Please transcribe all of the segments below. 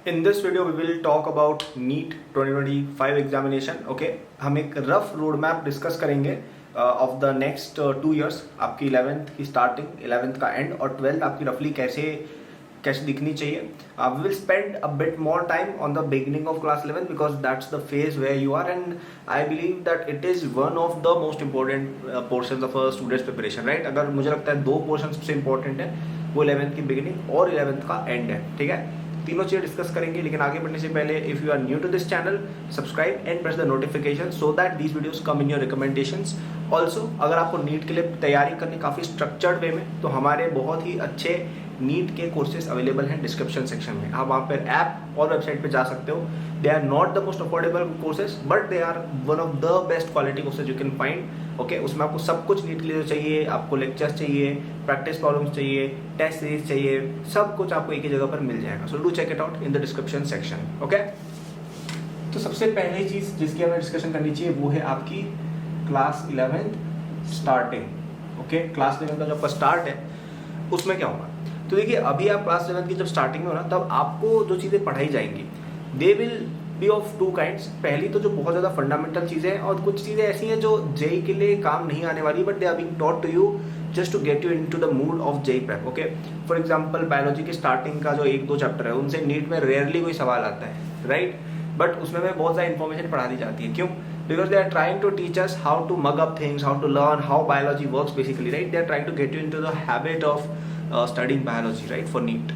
In this video, we will talk about NEET 2025 examination. Okay, हम एक rough road map discuss करेंगे of the next 2 years. आपकी 11th की starting, 11th का and और 12th आपकी रफली कैसे दिखनी चाहिए. We will spend a bit more time on the beginning of class 11 because that's the phase where you are, and I believe that it is one of the most important portions of a student's preparation, right? अगर मुझे लगता है 2 portions सबसे important है, वो 11th की beginning और 11th का end है. ठीक है, तीनों चीजें डिस्कस करेंगे. लेकिन आगे बढ़ने से पहले, if you are new to this channel, subscribe and press the notification so that these videos come in your recommendations. Also अगर आपको नीट के लिए तैयारी करनी काफ़ी स्ट्रक्चर्ड वे में, तो हमारे बहुत ही अच्छे नीट के कोर्सेज अवेलेबल हैं डिस्क्रिप्शन सेक्शन में. आप वहाँ पर ऐप और वेबसाइट पे जा सकते हो. They are not the most affordable courses, but they are one of the best quality courses you can find. Okay, उसमें आपको सब कुछ नीट के लिए चाहिए. आपको लेक्चर्स चाहिए, प्रैक्टिस प्रॉब्लम्स चाहिए, टेस्ट सीरीज चाहिए, सब कुछ आपको एक ही जगह पर मिल जाएगा. So do check it out in the description section. Okay, तो सबसे पहली चीज़ जिसकी हमें डिस्कशन करनी चाहिए वो है आपकी class 11th starting. Okay, class 11 का जो आपका स्टार्ट है उसमें क्या होगा. तो देखिए, अभी आप क्लास 11 की जब स्टार्टिंग में हो ना, तब आपको जो चीज़ें पढ़ाई जाएंगी they will be of 2 kinds. पहली तो जो बहुत ज़्यादा फंडामेंटल चीज़ें हैं, और कुछ चीज़ें ऐसी हैं जो जेई के लिए काम नहीं आने वाली, but they are being taught to you just to get you into the mood of JEE prep. Okay, for example biology की स्टार्टिंग का जो 1-2 चैप्टर है, उनसे नीट में रेयरली कोई सवाल आता है, राइट? बट उसमें बहुत सारी इन्फॉर्मेशन पढ़ा दी जाती है. क्यों? Because they are trying to teach us how to mug up things, how to learn how biology works basically, right? They are trying to get you into the habit of studying biology, right, for NEET.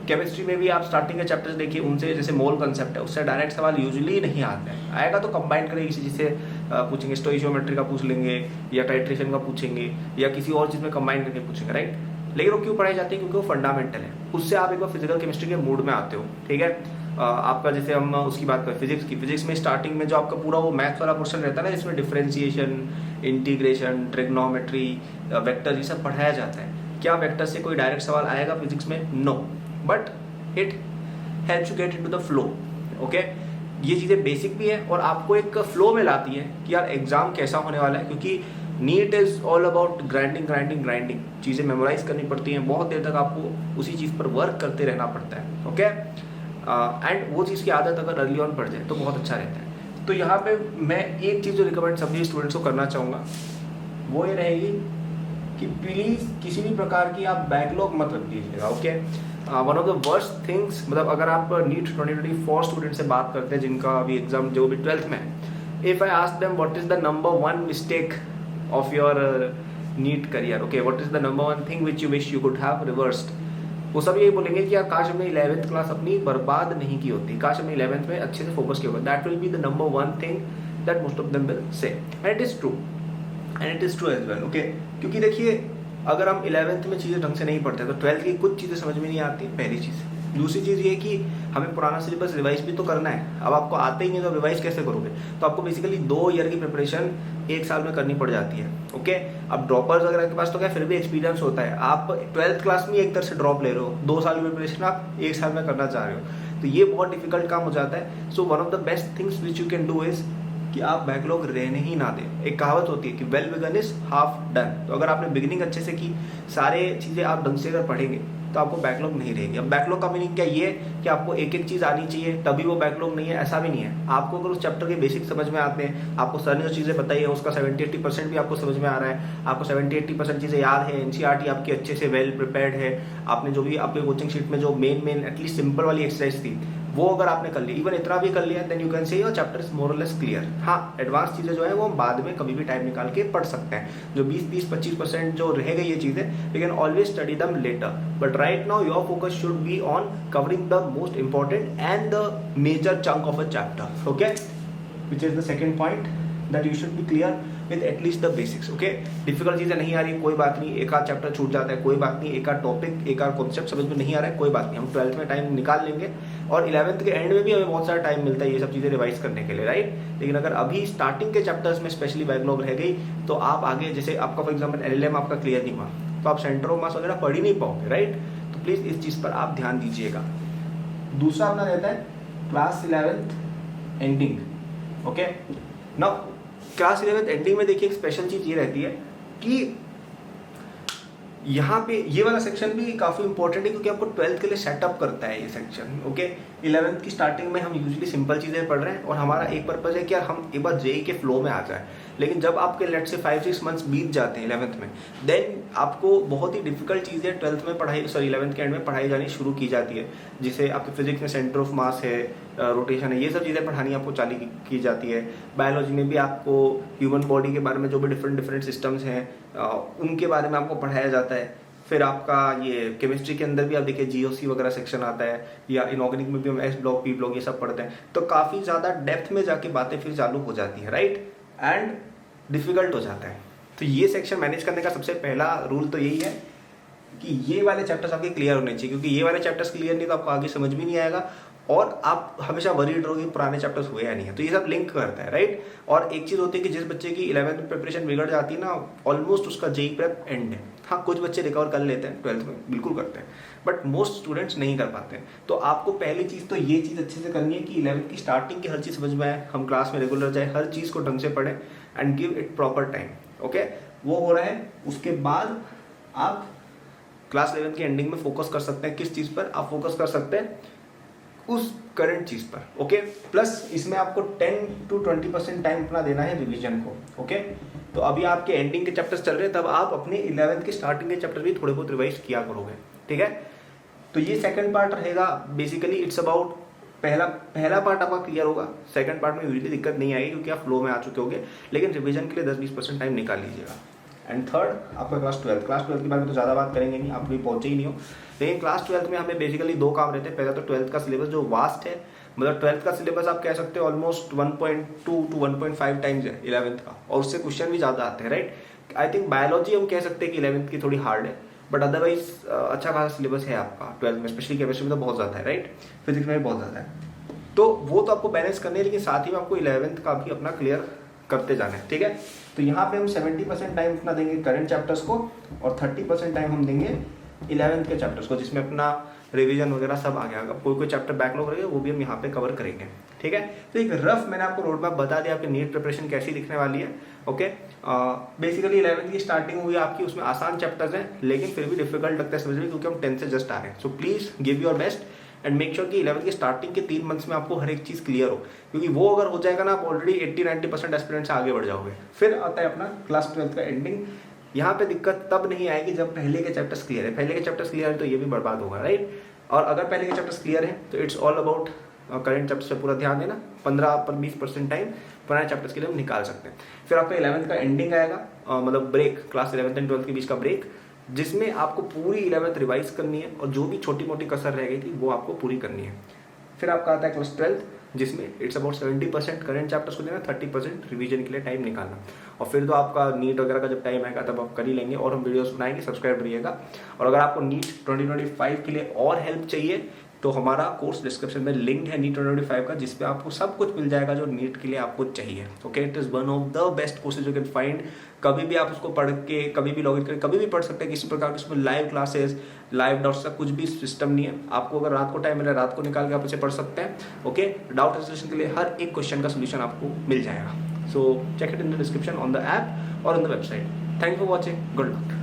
Chemistry में भी आप starting के chapters देखिए, उनसे जैसे मोल concept है, उससे direct सवाल यूजुअली नहीं आते हैं. आएगा तो कंबाइन करेंगे किसी चीज़ से पूछेंगे, स्टोइशियोमेट्री का पूछ लेंगे, या टाइट्रेशन का पूछेंगे, या किसी और चीज़ में कंबाइन करके पूछेंगे, राइट? लेकिन वो क्यों पढ़ाई जाती है? क्योंकि वो फंडामेंटल है. उससे आप एक बार फिजिकल केमिस्ट्री के मूड में आते हो. ठीक है, आपका जैसे हम उसकी बात करें फिजिक्स में स्टार्टिंग में जो आपका पूरा वो मैथ्स वाला पोर्शन रहता है ना, जिसमें डिफरेंशिएशन, इंटीग्रेशन, ट्रिग्नोमेट्री, वेक्टर, ये सब पढ़ाया जाता है. क्या वेक्टर से कोई डायरेक्ट सवाल आएगा फिजिक्स में? No, but it helps you get into the flow. Okay, ये चीज़ें बेसिक भी है और आपको एक फ्लो में लाती है कि यार एग्जाम कैसा होने वाला है. क्योंकि NEET is all about grinding. चीज़ें मेमोराइज करनी पड़ती हैं, बहुत देर तक आपको उसी चीज़ पर वर्क करते रहना पड़ता है. ओके, एंड वो चीज़ की आदत अगर अर्ली ऑन पड़ जाए तो बहुत अच्छा रहता है. तो यहाँ पे मैं एक चीज़ जो रिकमेंड सभी स्टूडेंट्स को करना चाहूँगा वो ये रहेगी कि प्लीज़ किसी भी प्रकार की आप बैकलॉग मत रख दीजिएगा. Okay, one of the worst things, मतलब अगर आप नीट 2024 स्टूडेंट से बात करते हैं जिनका अभी एग्जाम जो भी 12th में है, if I ask them what is the number 1 mistake of your NEET career, okay, what is the number 1 thing which you wish you could have reversed, वो सब यही बोलेंगे कि यार काश हमने 11th क्लास अपनी बर्बाद नहीं की होती, काश हमने 11th में अच्छे से फोकस किया होता. That will be the number 1 thing that most of them will say, and it is true as well. Okay, क्योंकि देखिए, अगर हम 11th में चीज़ें ढंग से नहीं पढ़ते तो 12th की कुछ चीज़ें समझ में नहीं आती, पहली चीज़. दूसरी चीज़ ये कि हमें पुराना सिलेबस रिवाइज भी तो करना है. अब आपको आते ही नहीं तो रिवाइज कैसे करोगे? तो आपको बेसिकली 2 ईयर की प्रिपरेशन 1 साल में करनी पड़ जाती है. ओके, अब ड्रॉपर्स वगैरह के पास तो क्या फिर भी एक्सपीरियंस होता है. आप 12th क्लास में एक तरह से ड्रॉप ले रहे हो, 2 साल की प्रिपरेशन आप 1 साल में करना चाह रहे हो, तो ये बहुत डिफिकल्ट काम हो जाता है. So one of the best things which you can do is कि आप बैकलॉग रहने ही ना दें. एक कहावत होती है कि well begun is half done. तो अगर आपने बिगिनिंग अच्छे से की, सारे चीज़ें आप ढंग से अगर पढ़ेंगे तो आपको बैकलॉग नहीं रहेगी. अब बैकलॉग का मीनिंग क्या ये कि आपको एक एक चीज़ आनी चाहिए तभी वो बैकलॉग नहीं है, ऐसा भी नहीं है. आपको अगर उस चैप्टर के बेसिक समझ में आते हैं, आपको सर ने जो चीज़ें बताई है उसका 70-80% भी आपको समझ में आ रहा है, आपको 70-80% चीज़ें याद है, एनसीईआरटी आपकी अच्छे से वेल प्रिपेयर्ड है, आपने जो भी आपके कोचिंग शीट में जो मेन एटलीस्ट सिंपल वाली एक्सरसाइज थी वो अगर आपने कर ली, इवन इतना भी कर लिया, then you can say your chapter is more और लेस क्लियर. हाँ, एडवांस चीज़ें जो है वो हम बाद में कभी भी टाइम निकाल के पढ़ सकते हैं. जो 20-25% जो रह गई ये चीज़ें, we can always study them later. But right now your focus should be on covering the most important and the major chunk of a chapter. Okay, which is the second point that you should be clear with at least the basics. Okay, difficult चीज़ें नहीं आ रही, कोई बात नहीं, एक आध chapter छूट जाता है, कोई बात नहीं, एक आध टॉपिक, एक आध कॉन्सेप्ट समझ में नहीं आ रहा है, कोई बात नहीं, हम 12th में टाइम निकाल लेंगे और 11th के एंड में भी हमें बहुत सारा टाइम मिलता है ये सब चीज़ें रिवाइज करने के लिए, राइट? लेकिन अगर अभी स्टार्टिंग के चैप्टर्स में स्पेशली बैकलॉग रह गई तो आप आगे, जैसे आपका फॉर एग्जाम्पल LLM आपका क्लियर नहीं हुआ तो आप सेंटर ऑफ मास वगैरह पढ़ ही नहीं पाओगे, राइट? तो प्लीज़ इस चीज़ पर आप ध्यान दीजिएगा. दूसरा अपना रहता है class 11th ending. Okay, now class 11th ending में देखिए एक स्पेशल चीज़ ये रहती है कि यहाँ पे ये वाला सेक्शन भी काफ़ी इंपॉर्टेंट है क्योंकि आपको 12th के लिए सेटअप करता है ये सेक्शन. ओके, 11th की स्टार्टिंग में हम यूजुअली सिंपल चीज़ें पढ़ रहे हैं और हमारा एक पर्पज़ है कि यार हम एक बार जेई के फ्लो में आ जाए। लेकिन जब आपके लेट से 5-6 मंथ्स बीत जाते हैं 11th में, देन आपको बहुत ही डिफिकल्ट चीज़ें 12th में पढ़ाई 11th के एंड में पढ़ाई जानी शुरू की जाती है। जिसे आपके फिजिक्स में सेंटर ऑफ मास है, रोटेशन है, ये सब चीज़ें पढ़ानी आपको चालू की जाती है। बायोलॉजी में भी आपको ह्यूमन बॉडी के बारे में जो भी डिफरेंट सिस्टम्स हैं उनके बारे में आपको पढ़ाया जाता है। फिर आपका ये केमिस्ट्री के अंदर भी आप देखिए जीओसी वगैरह सेक्शन आता है, या इनऑर्गेनिक में भी हम एस ब्लॉक पी ब्लॉक ये सब पढ़ते हैं। तो काफ़ी ज़्यादा डेप्थ में जाके बातें फिर चालू हो जाती है, राइट, एंड डिफिकल्ट हो जाता है। तो ये सेक्शन मैनेज करने का सबसे पहला रूल तो यही है कि ये वाले चैप्टर्स आपके क्लियर होने चाहिए, क्योंकि ये वाले चैप्टर्स क्लियर नहीं तो आपको आगे समझ भी नहीं आएगा और आप हमेशा वरीड रहोगे पुराने चैप्टर्स हुए या नहीं है। तो ये सब लिंक करता है, राइट। और एक चीज़ होती है कि जिस बच्चे की 11th में प्रिपरेशन बिगड़ जाती है ना, ऑलमोस्ट उसका जेई प्रेप एंड है। हाँ, कुछ बच्चे रिकवर कर लेते हैं 12th में, बिल्कुल करते हैं, बट मोस्ट स्टूडेंट्स नहीं कर पाते हैं। तो आपको पहली चीज़ तो ये चीज़ अच्छे से करनी है कि 11th की स्टार्टिंग की हर चीज़ समझ में आए, हम क्लास में रेगुलर जाए, हर चीज़ को ढंग से पढ़ें and give it proper time. Okay, वो हो रहा है। उसके बाद आप क्लास 11th की एंडिंग में फोकस कर सकते हैं। किस चीज़ पर आप फोकस कर सकते हैं? उस करंट चीज़ पर। ओके, प्लस इसमें आपको 10 to 20% टाइम अपना देना है रिवीजन को। ओके, तो अभी आपके एंडिंग के चैप्टर्स चल रहे हैं, तब आप अपने 11th के स्टार्टिंग के चैप्टर भी थोड़े बहुत रिवाइज किया करोगे, ठीक है। तो ये सेकंड पार्ट रहेगा। बेसिकली इट्स अबाउट पहला पार्ट आपका क्लियर होगा, सेकंड पार्ट में यूजुअली दिक्कत नहीं आएगी क्योंकि आप फ्लो में आ चुके होगे, लेकिन रिवीजन के लिए 10-20% टाइम निकाल लीजिएगा। एंड थर्ड आपका क्लास 12 के बारे में तो ज़्यादा बात करेंगे नहीं, आप भी पहुंचे ही नहीं हो। लेकिन क्लास 12 में हमें बेसिकली 2 काम रहते हैं। पहला तो 12th का सिलेबस जो वास्ट है, मतलब 12th का सिलेबस आप कह सकते हो ऑलमोस्ट 1.2 to 1.5 टाइम्स है 11th का, और उससे क्वेश्चन भी ज़्यादा आते हैं, राइट। आई थिंक बायोलॉजी हम कह सकते हैं कि 11th की थोड़ी हार्ड है, बट अदरवाइज अच्छा खासा सिलेबस है आपका 12th में, स्पेशली केमिस्ट्री में तो बहुत ज़्यादा है, राइट, फिजिक्स में भी बहुत ज़्यादा है। तो वो तो आपको बैलेंस करने है, लेकिन साथ ही में आपको 11th का भी अपना क्लियर करते जाना है, ठीक है। तो यहाँ पे हम 70% टाइम अपना देंगे करंट चैप्टर्स को और 30% टाइम हम देंगे 11th के चैप्टर्स को, जिसमें अपना रिवीजन वगैरह सब आ गया। अगर कोई चैप्टर बैकलॉग रहेगा वो भी हम यहाँ पे कवर करेंगे, ठीक है। तो एक रफ मैंने आपको रोड मैप बता दिया आपकी नीट प्रिपरेशन कैसी दिखने वाली है। ओके, बेसिकली 11th की स्टार्टिंग हुई आपकी, उसमें आसान चैप्टर्स हैं लेकिन फिर भी डिफिकल्ट लगता है समझने, क्योंकि हम 10th से जस्ट आ रहे हैं। So please give your best and make sure कि 11th की स्टार्टिंग के 3 मंथ्स में आपको हर एक चीज़ क्लियर हो, क्योंकि वो अगर हो जाएगा ना, आप ऑलरेडी 80-90% एस्पिरेंट से आगे बढ़ जाओगे। फिर आता है अपना क्लास 12th का एंडिंग। यहाँ पे दिक्कत तब नहीं आएगी जब पहले के चैप्टर्स क्लियर है। पहले के चैप्टर्स क्लियर है तो ये भी बर्बाद होगा, राइट। और अगर पहले के चैप्टर्स क्लियर है तो it's all about current chapters पे पूरा ध्यान देना। 15-20% टाइम पुराने चैप्टर्स के लिए हम निकाल सकते हैं। फिर आपका 11th का एंडिंग आएगा, मतलब break, class 11th and 12th के बीच का ब्रेक, जिसमें आपको पूरी 11th रिवाइज करनी है और जो भी छोटी मोटी कसर रह गई थी वो आपको पूरी करनी है। फिर आपका आता है क्लास 12th, जिसमें इट्स अबाउट 70% करंट चैप्टर्स को देना, 30% रिवीजन के लिए टाइम निकालना। और फिर तो आपका नीट वगैरह का जब टाइम आएगा तब आप कर ही लेंगे, और हम वीडियोस बनाएंगे, सब्सक्राइब करिएगा। और अगर आपको नीट 2025 के लिए और हेल्प चाहिए तो हमारा कोर्स डिस्क्रिप्शन में लिंक है नीट 2025 का, जिसपे आपको सब कुछ मिल जाएगा जो नीट के लिए आपको चाहिए। Okay, it is one of the best courses you can find. कभी भी आप उसको पढ़ के कभी भी लॉग इन करके कभी भी पढ़ सकते हैं, किसी प्रकार की उसमें लाइव क्लासेस, लाइव डाउट्स का कुछ भी सिस्टम नहीं है। आपको अगर रात को टाइम मिले रात को निकाल के आप इसे पढ़ सकते हैं। ओके, डाउट रेजोल्यूशन के लिए हर एक क्वेश्चन का सोल्यूशन आपको मिल जाएगा। So check it in the description on the app और on the website. Thank you for watching, good luck.